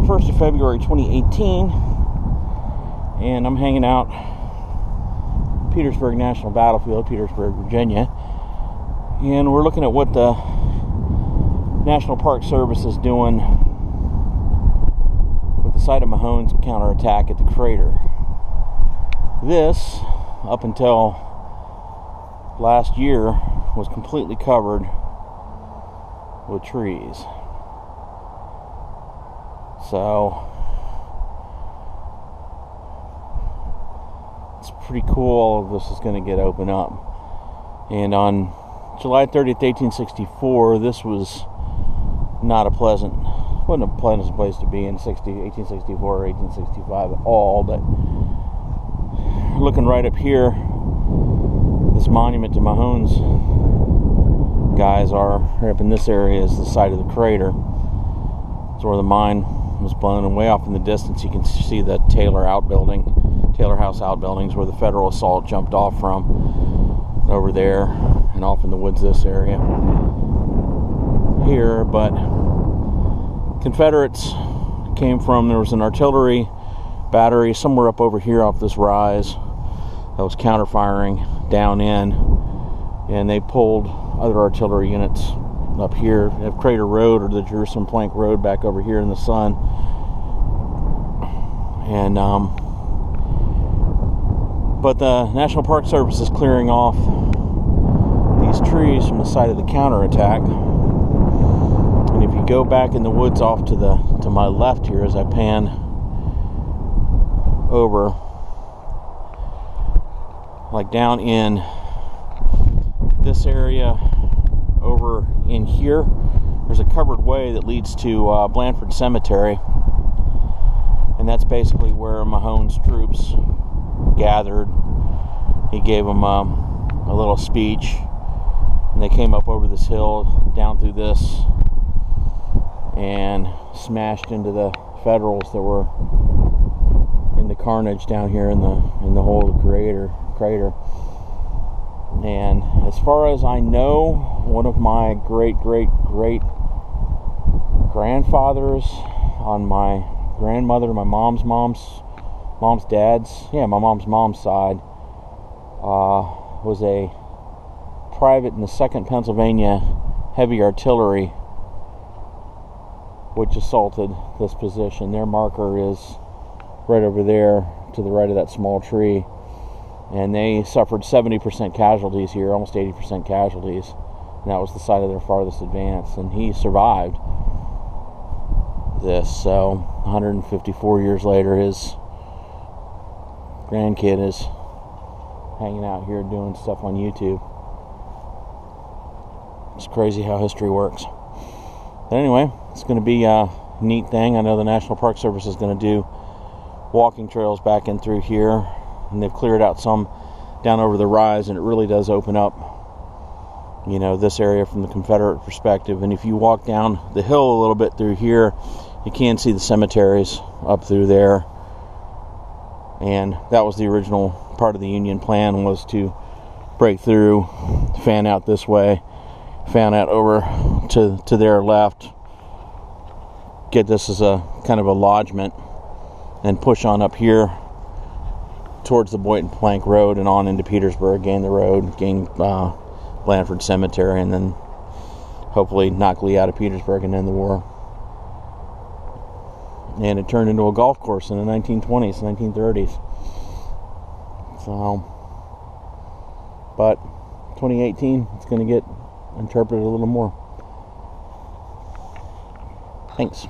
1st of February 2018, and I'm hanging out Petersburg National Battlefield, Petersburg, Virginia, and we're looking at what the National Park Service is doing with the site of Mahone's counterattack at the crater. This, up until last year, was completely covered with trees. So it's pretty cool. This is going to get opened up. And on July 30th, 1864, this was not wasn't a pleasant place to be in 1864 or 1865 at all. But looking right up here, this monument to Mahone's guys are right up in this area is the site of the crater. It's where the mine was blown, and way off in the distance you can see the Taylor House outbuildings where the federal assault jumped off from, over there and off in the woods this area here. But Confederates came from, there was an artillery battery somewhere up over here off this rise that was counterfiring down in, and they pulled other artillery units up here at Crater Road, or the Jerusalem Plank Road back over here in the sun. And but the National Park Service is clearing off these trees from the site of the counterattack. And if you go back in the woods off to my left here as I pan over, like down in this area over in here, there's a covered way that leads to Blandford Cemetery, and that's basically where Mahone's troops gathered. He gave them a little speech, and they came up over this hill, down through this, and smashed into the Federals that were in the carnage down here in the hole of the crater. And as far as I know, one of my great grandfathers on my grandmother, my mom's dad's side, was a private in the 2nd Pennsylvania Heavy Artillery, which assaulted this position. Their marker is right over there to the right of that small tree. And they suffered 70% casualties here, almost 80% casualties. And that was the site of their farthest advance. And he survived this. So 154 years later, his grandkid is hanging out here doing stuff on YouTube. It's crazy how history works. But anyway, it's going to be a neat thing. I know the National Park Service is going to do walking trails back in through here. And they've cleared out some down over the rise, and it really does open up, this area from the Confederate perspective. And if you walk down the hill a little bit through here, you can see the cemeteries up through there. And that was the original part of the Union plan, was to break through, fan out this way, fan out over to their left, get this as a kind of a lodgment, and push on up here towards the Boynton Plank Road and on into Petersburg, gain the road, gain Blandford Cemetery, and then hopefully knock Lee out of Petersburg and end the war. And it turned into a golf course in the 1920s, 1930s. So, but 2018, it's going to get interpreted a little more. Thanks.